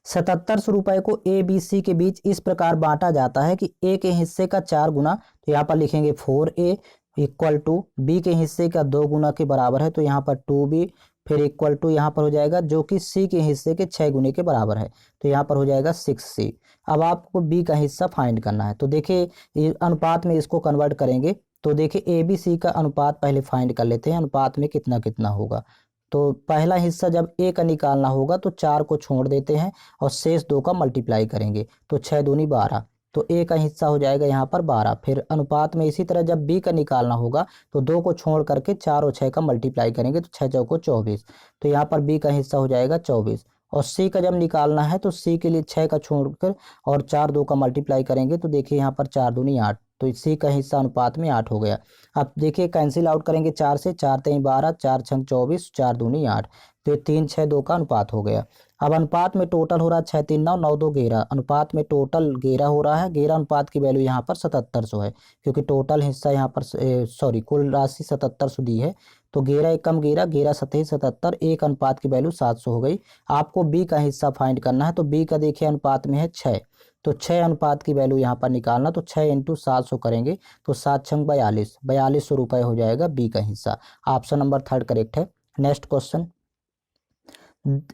7700 रुपये को ए बी सी के बीच इस प्रकार बांटा जाता है कि ए के हिस्से का 4 गुना, तो यहाँ पर लिखेंगे 4A इक्वल टू बी के हिस्से का 2 गुना के बराबर है तो यहाँ पर 2B, फिर इक्वल टू यहाँ पर हो जाएगा जो कि सी के हिस्से के 6 गुने के बराबर है तो यहाँ पर हो जाएगा 6C। अब आपको बी का हिस्सा फाइंड करना है तो देखिए अनुपात में इसको कन्वर्ट करेंगे तो देखिए ए बी सी का अनुपात पहले फाइंड कर लेते हैं, अनुपात में कितना कितना होगा। तो पहला हिस्सा जब ए का निकालना होगा तो 4 को छोड़ देते हैं और शेष 2 का मल्टीप्लाई करेंगे, तो 6 दूनी 12, तो ए का हिस्सा हो जाएगा यहाँ पर 12। फिर अनुपात में इसी तरह जब बी का निकालना होगा तो 2 को छोड़ करके 4 और 6 का मल्टीप्लाई करेंगे, तो 6 चौको 24, तो यहाँ पर बी का हिस्सा हो जाएगा 24। और सी का जब निकालना है तो सी के लिए 6 का छोड़कर और 4 2 का मल्टीप्लाई करेंगे, तो देखिए यहाँ पर 4 दूनी 8, तो सी का हिस्सा अनुपात में 8 हो गया। अब देखिए कैंसिल आउट करेंगे 4 से, 4 3 12, 4 6 24, 4 दूनी 8, तो 3 6 2 का अनुपात हो गया। अब अनुपात में टोटल हो रहा है 6 3 9 9 2 11, अनुपात में टोटल 11 हो रहा है। 11 अनुपात की वैल्यू यहाँ पर 7700 है, क्योंकि टोटल हिस्सा यहाँ पर सॉरी कुल राशि 7700 दी है, तो 11 एक कम 11, 11 सतही 77, एक अनुपात की वैल्यू 700 हो गई। आपको बी का हिस्सा फाइंड करना है, तो बी का देखिए अनुपात में है 6, तो 6 अनुपात की वैल्यू यहाँ पर निकालना, तो 6 इंटू 700 करेंगे तो 7 छंग 42, 4200 रुपये हो जाएगा बी का हिस्सा। ऑप्शन नंबर 3 करेक्ट है। नेक्स्ट क्वेश्चन,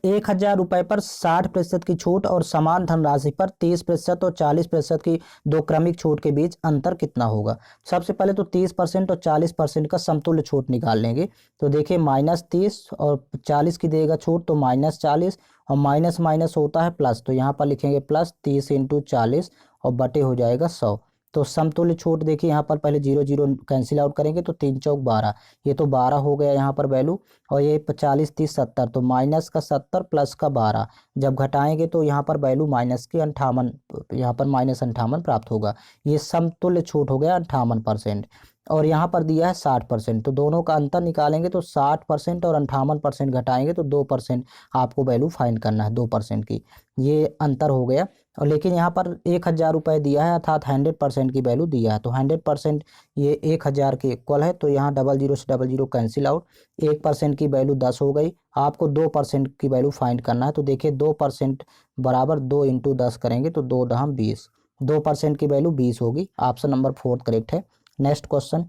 1000 रुपये पर 60% की छूट और समान धनराशि पर 30% और 40% की दो क्रमिक छूट के बीच अंतर कितना होगा। सबसे पहले तो 30% और 40% का समतुल्य छूट निकाल लेंगे, तो देखिए -30 और 40 की देगा छूट, तो -40 और माइनस माइनस होता है प्लस, तो यहाँ पर लिखेंगे प्लस 30 इंटू 40 और बटे हो जाएगा 100। तो समतुल्य छूट देखिए यहाँ पर पहले 0 0 कैंसिल आउट करेंगे, तो 3 चौक 12, ये तो 12 हो गया यहाँ पर वैल्यू, और ये 40 30 70, तो माइनस का 70 प्लस का 12 जब घटाएंगे तो यहाँ पर वैल्यू माइनस की 58, यहाँ पर -58 प्राप्त होगा। ये समतुल्य छूट हो गया 58%, और यहाँ पर दिया है 60%, तो दोनों का अंतर निकालेंगे तो 60% और 58% घटाएंगे तो 2% आपको वैल्यू फाइंड करना है, 2% की, ये अंतर हो गया। और लेकिन यहाँ पर 1000 रुपये दिया है, अर्थात 100% की वैल्यू दिया है, तो 100% ये 1000 के इक्वल है, तो यहाँ 00 से 00 कैंसिल आउट, 1% की वैल्यू 10 हो गई। आपको 2% की वैल्यू फाइंड करना है, तो देखिए 2% बराबर 2 इंटू 10 करेंगे तो 2 दहम 20, 2% की वैल्यू 20 होगी। ऑप्शन नंबर 4 करेक्ट है। नेक्स्ट क्वेश्चन,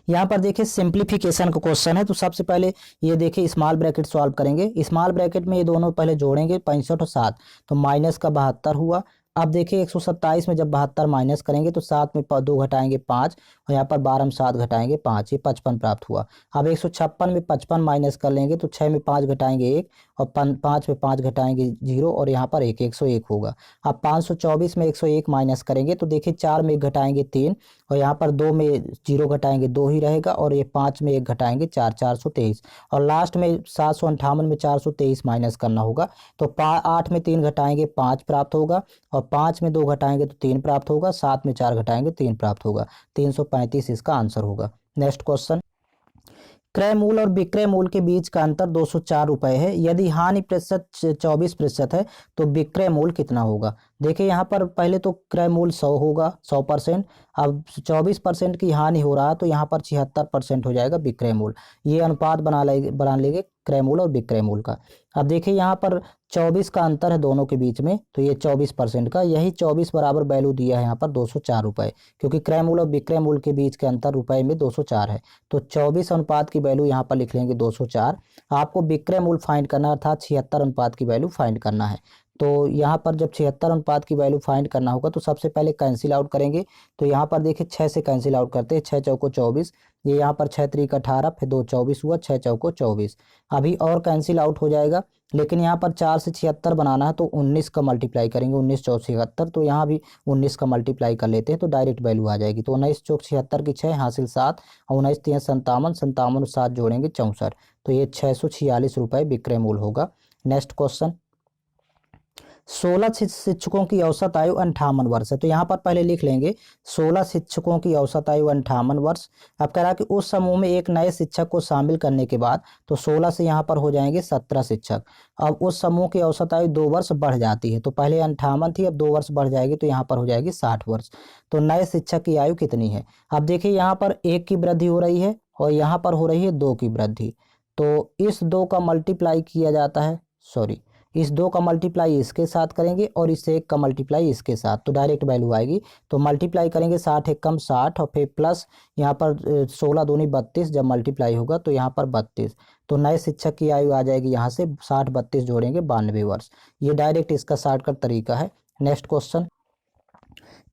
यहाँ पर देखिए सिंप्लीफिकेशन का क्वेश्चन है, तो सबसे पहले ये देखिए स्मॉल ब्रैकेट सॉल्व करेंगे। स्मॉल ब्रैकेट में ये दोनों पहले जोड़ेंगे, 65 और 7, तो माइनस का 72 हुआ। अब देखिए 127 में जब 72 माइनस करेंगे तो 7 में 2 घटाएंगे 5, और यहाँ पर 12 में 7 घटाएंगे 5, ये 55 प्राप्त हुआ। अब 156 में 55 माइनस कर लेंगे तो 6 में 5 घटाएंगे 1, और 5 में 5 घटाएंगे 0, और यहाँ पर 1 101 होगा। अब 524 में 101 माइनस करेंगे तो देखिए 4 में 1 घटाएंगे 3, और यहाँ पर 2 में 0 घटाएंगे 2 ही रहेगा, और ये 5 में 1 घटाएंगे 4, 423, और लास्ट में 758 में 423 माइनस करना होगा, तो 8 में 3 घटाएंगे 5 प्राप्त होगा, और 5 में 2 घटाएंगे तो 3 प्राप्त होगा, 7 में 4 घटाएंगे 3 प्राप्त होगा, 335 इसका आंसर होगा। नेक्स्ट क्वेश्चन, क्रय मूल्य और विक्रय मूल्य के बीच का अंतर 204 रुपये है। यदि हानि प्रतिशत 24% है तो विक्रय मूल्य कितना होगा। देखिए यहाँ पर पहले तो क्रय मूल्य 100 होगा, 100%। अब 24% की हानि हो रहा है तो यहाँ पर 76% हो जाएगा विक्रय मूल्य। ये अनुपात बना लेंगे क्रय मूल्य और विक्रय मूल्य का। अब देखिए यहाँ पर 24 का अंतर है दोनों के बीच में, तो ये 24% का, यही 24 बराबर वैल्यू दिया है यहाँ पर 204 रुपये, क्योंकि क्रय मूल्य और विक्रय मूल्य के बीच के अंतर रुपए में 204 है, तो 24 अनुपात की वैल्यू यहाँ पर लिख लेंगे 204। आपको विक्रय मूल्य फाइंड करना अर्थात 76 अनुपात की वैल्यू फाइंड करना है। तो यहाँ पर जब 76 अनुपात की वैल्यू फाइंड करना होगा तो सबसे पहले कैंसिल आउट करेंगे, तो यहाँ पर देखिए 6 से कैंसिल आउट करते हैं, 6 चौको 24, ये यहाँ पर 6 3 18, फिर 2 24 हुआ, 6 चौको 24। अभी और कैंसिल आउट हो जाएगा, लेकिन यहाँ पर 4 से 76 बनाना है तो 19 का मल्टीप्लाई करेंगे, 19 चौक 76, तो यहाँ भी 19 का मल्टीप्लाई कर लेते हैं तो डायरेक्ट वैल्यू आ जाएगी। तो 19 चौक 76 की 6 हासिल 7, और 19 3 57, 57 और 7 जोड़ेंगे 64, तो ये 646 रुपये विक्रय मूल्य होगा। नेक्स्ट क्वेश्चन, 16 शिक्षकों की औसत आयु 58 वर्ष है, तो यहाँ पर पहले लिख लेंगे 16 शिक्षकों की औसत आयु 58 वर्ष। अब कह रहा है कि उस समूह में एक नए शिक्षक को शामिल करने के बाद, तो 16 से यहाँ पर हो जाएंगे 17 शिक्षक। अब उस समूह की औसत आयु 2 वर्ष बढ़ जाती है, तो पहले 58 थी, अब 2 वर्ष बढ़ जाएगी, तो यहाँ पर हो जाएगी 60 वर्ष। तो नए शिक्षक की आयु कितनी है। अब देखिए यहाँ पर 1 की वृद्धि हो रही है और यहाँ पर हो रही है 2 की वृद्धि, तो इस 2 का मल्टीप्लाई किया जाता है, सॉरी इस 2 का मल्टीप्लाई इसके साथ करेंगे और इस 1 का मल्टीप्लाई इसके साथ, तो डायरेक्ट वैल्यू आएगी। तो मल्टीप्लाई करेंगे 60 एक कम 60, और फिर प्लस यहाँ पर 16 दूनी 32, जब मल्टीप्लाई होगा तो यहाँ पर 32, तो नए शिक्षक की आयु आ जाएगी यहाँ से 60 32 जोड़ेंगे 92 वर्ष। ये डायरेक्ट इसका शॉर्टकट तरीका है। नेक्स्ट क्वेश्चन,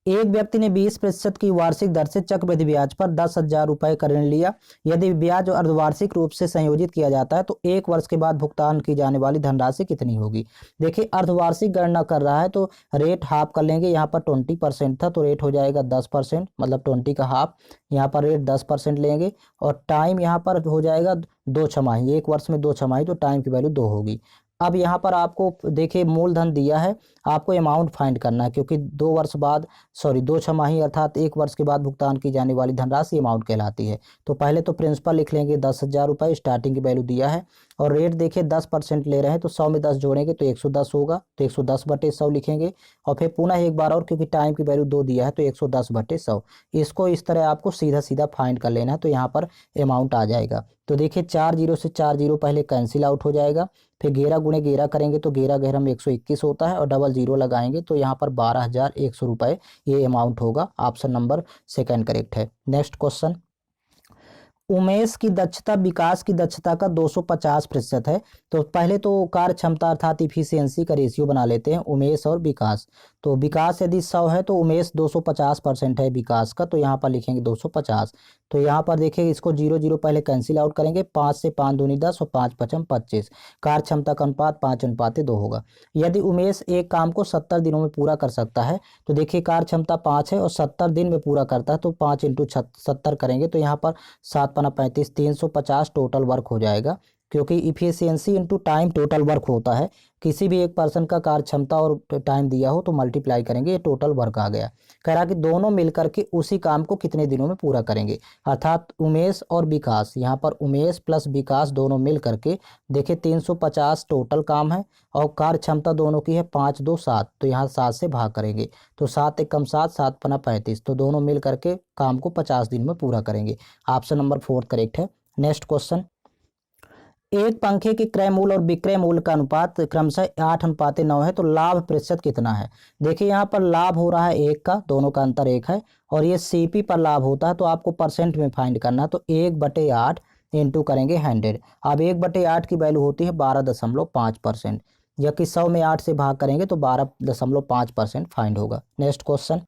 एक व्यक्ति ने 20% की वार्षिक दर से चक्रवृद्धि ब्याज पर 10,000 रुपए का ऋण लिया। यदि ब्याज अर्धवार्षिक रूप से संयोजित किया जाता है तो एक वर्ष के बाद भुगतान की जाने वाली धनराशि कितनी होगी। देखिए अर्धवार्षिक गणना कर रहा है तो रेट हाफ कर लेंगे। यहाँ पर 20% था तो रेट हो जाएगा 10%, मतलब 20 का हाफ। यहाँ पर रेट 10% लेंगे और टाइम यहाँ पर हो जाएगा 2 छमाही, एक वर्ष में 2 छमाही, तो टाइम की वैल्यू 2 होगी। अब यहाँ पर आपको देखिए मूलधन दिया है, आपको अमाउंट फाइंड करना है क्योंकि 2 वर्ष बाद, सॉरी 2 छमाही अर्थात एक वर्ष के बाद भुगतान की जाने वाली धनराशि अमाउंट कहलाती है। तो पहले तो प्रिंसिपल लिख लेंगे 10,000 रुपये, स्टार्टिंग की वैल्यू दिया है और रेट देखिए 10% ले रहे हैं तो 100 में 10 जोड़ेंगे तो 110 होगा, तो 110/100 लिखेंगे और फिर पुनः एक बार और क्योंकि टाइम की वैल्यू 2 दिया है तो 110/100। इसको इस तरह आपको सीधा सीधा फाइंड कर लेना है तो यहाँ पर अमाउंट आ जाएगा। तो देखिए 4 जीरो से 4 जीरो पहले कैंसिल आउट हो जाएगा, फिर 11 गुणे 11 करेंगे तो 11 11 में 121 होता है और डबल जीरो लगाएंगे तो यहाँ पर 12,100 रुपये ये अमाउंट होगा। ऑप्शन नंबर सेकंड करेक्ट है। नेक्स्ट क्वेश्चन, उमेश की दक्षता विकास की दक्षता का 250% है। तो पहले तो कार्य क्षमता अर्थात इफिशियंसी का रेशियो बना लेते हैं उमेश और विकास। तो विकास यदि 100 है तो उमेश 250% है विकास का, तो यहाँ पर लिखेंगे 250। तो यहाँ पर देखिए इसको 0 0 पहले कैंसिल आउट करेंगे, 5 से 5 दूनी 10 और 5 5 25। कार्य क्षमता का अनुपात 5:2 होगा। यदि उमेश एक काम को 70 दिनों में पूरा कर सकता है तो देखिए कार्य क्षमता 5 है और 70 दिन में पूरा करता है तो 5 × 70 करेंगे तो यहाँ पर 7×5 = 350 टोटल वर्क हो जाएगा, क्योंकि efficiency into time total work होता है। किसी भी एक पर्सन का कार्य क्षमता और टाइम दिया हो तो मल्टीप्लाई करेंगे, ये टोटल वर्क आ गया। कह रहा कि दोनों मिलकर के उसी काम को कितने दिनों में पूरा करेंगे, अर्थात उमेश और विकास, यहाँ पर उमेश प्लस विकास दोनों मिल करके देखिए 350 टोटल काम है और कार्य क्षमता दोनों की है 5 2 7, तो यहाँ 7 से भाग करेंगे तो 7 एकम 7, 7×5 = 35, तो दोनों मिल करके काम को 50 दिन में पूरा करेंगे। ऑप्शन नंबर 4 करेक्ट है। नेक्स्ट क्वेश्चन, एक पंखे के क्रय मूल्य और विक्रय मूल्य का अनुपात क्रमशः 8:9 है तो लाभ प्रतिशत कितना है। देखिए यहाँ पर लाभ हो रहा है 1 का, दोनों का अंतर 1 है और ये सीपी पर लाभ होता है तो आपको परसेंट में फाइंड करना है। तो 1/8 इंटू करेंगे 100। अब 1/8 की वैल्यू होती है 12.5%, या कि 100 में 8 से भाग करेंगे तो 12.5% फाइंड होगा। नेक्स्ट क्वेश्चन,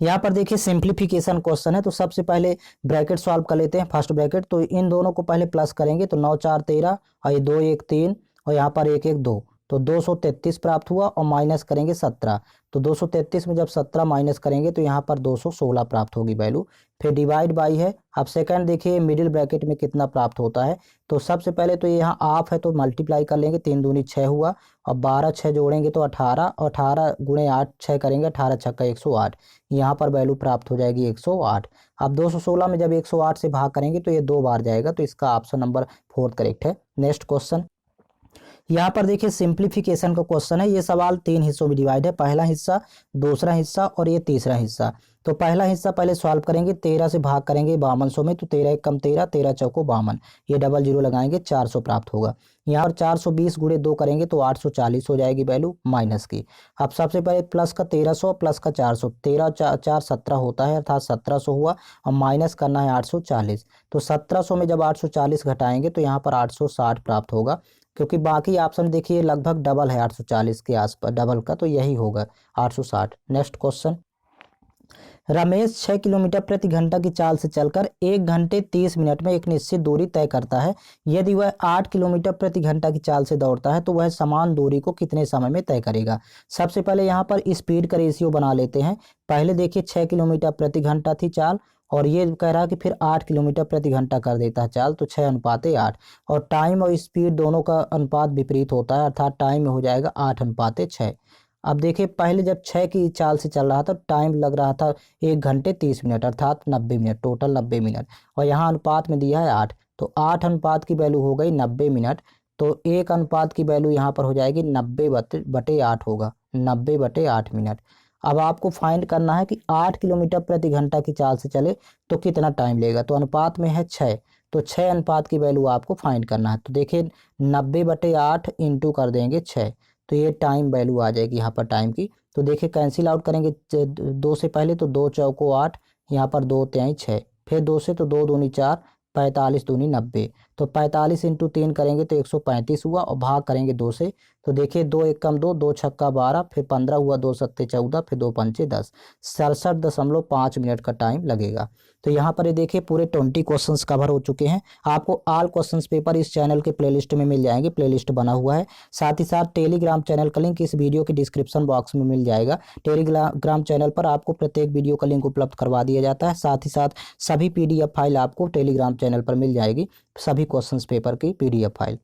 यहाँ पर देखिए सिंप्लीफिकेशन क्वेश्चन है तो सबसे पहले ब्रैकेट सॉल्व कर लेते हैं। फर्स्ट ब्रैकेट, तो इन दोनों को पहले प्लस करेंगे तो 9 4 13 और ये 2 1 3 और यहाँ पर 1 1 2, तो 233 प्राप्त हुआ और माइनस करेंगे 17। तो 233 में जब 17 माइनस करेंगे तो यहाँ पर 216 प्राप्त होगी वैल्यू। फिर डिवाइड बाई है। अब सेकंड देखिए मिडिल ब्रैकेट में कितना प्राप्त होता है, तो सबसे पहले तो ये यहाँ ऑफ है तो मल्टीप्लाई कर लेंगे, 3 दूनी 6 हुआ और 12 6 जोड़ेंगे तो 18 और 18 गुणे 8 6 करेंगे, 18 6 108, यहाँ पर वैल्यू प्राप्त हो जाएगी 108। अब 216 में जब 108 से भाग करेंगे तो ये 2 बार जाएगा, तो इसका ऑप्शन नंबर 4 करेक्ट है। नेक्स्ट क्वेश्चन, यहाँ पर देखिए सिंप्लीफिकेशन का क्वेश्चन है। ये सवाल 3 हिस्सों में डिवाइड है, पहला हिस्सा, दूसरा हिस्सा और ये तीसरा हिस्सा। तो पहला हिस्सा पहले सॉल्व करेंगे, 13 से भाग करेंगे 5200 में तो 13 1 कम 13, 13 चौको 52, ये डबल जीरो लगाएंगे 400 प्राप्त होगा। यहाँ पर 420 गुणे 2 करेंगे तो 840 हो जाएगी वैल्यू माइनस की। अब सबसे पहले प्लस का 1300 प्लस का 400, 13 4 17 होता है अर्थात 1700 हुआ और माइनस करना है 840। तो 1700 में जब 840 घटाएंगे तो यहाँ पर 860 प्राप्त होगा, क्योंकि बाकी ऑप्शन देखिए लगभग डबल है 840 के आसपास डबल का, तो यही होगा 860। नेक्स्ट क्वेश्चन, रमेश 6 किलोमीटर प्रति घंटा की चाल से चलकर 1 घंटे 30 मिनट में एक निश्चित दूरी तय करता है। यदि वह 8 किलोमीटर प्रति घंटा की चाल से दौड़ता है तो वह समान दूरी को कितने समय में तय करेगा। सबसे पहले यहाँ पर स्पीड का रेशियो बना लेते हैं। पहले देखिए 6 किलोमीटर प्रति घंटा थी चाल और ये कह रहा है कि फिर 8 किलोमीटर प्रति घंटा कर देता है चाल, तो 6:8 और टाइम और स्पीड दोनों का अनुपात विपरीत होता है अर्थात टाइम में हो जाएगा 8:6। अब देखिए पहले जब 6 की चाल से चल रहा था टाइम लग रहा था 1 घंटे 30 मिनट अर्थात 90 मिनट, टोटल 90 मिनट, और यहाँ अनुपात में दिया है 8, तो 8 अनुपात की वैल्यू हो गई 90 मिनट, तो 1 अनुपात की वैल्यू यहाँ पर हो जाएगी 90/8 होगा, 90/8 मिनट। अब आपको फाइंड करना है कि 8 किलोमीटर प्रति घंटा की चाल से चले तो कितना टाइम लेगा, तो अनुपात में है 6, तो 6 अनुपात की वैल्यू आपको फाइंड करना है। तो देखिए 90/8 इंटू कर देंगे 6, तो ये टाइम वैल्यू आ जाएगी यहाँ पर टाइम की। तो देखिए कैंसिल आउट करेंगे 2 से पहले तो 2 चौको 8, यहाँ पर 2 3 6, फिर 2 से तो 2 दूनी 4, 45 दूनी 90, तो 45 इंटू 3 करेंगे तो 135 हुआ और भाग करेंगे 2 से। तो देखिए 2 1 कम 2, 2 छक्का 12, फिर 15 हुआ, 2 सत्ते 14, फिर 2 पंचे 10, 67.5 मिनट का टाइम लगेगा। तो यहाँ पर ये देखिए पूरे 20 क्वेश्चंस कवर हो चुके हैं। आपको ऑल क्वेश्चंस पेपर इस चैनल के प्लेलिस्ट में मिल जाएंगे, प्लेलिस्ट बना हुआ है। साथ ही साथ टेलीग्राम चैनल का लिंक इस वीडियो के डिस्क्रिप्शन बॉक्स में मिल जाएगा। टेलीग्राम चैनल पर आपको प्रत्येक वीडियो का लिंक उपलब्ध करवा दिया जाता है। साथ ही साथ सभी PDF फाइल आपको टेलीग्राम चैनल पर मिल जाएगी, सभी क्वेश्चंस पेपर की PDF फाइल।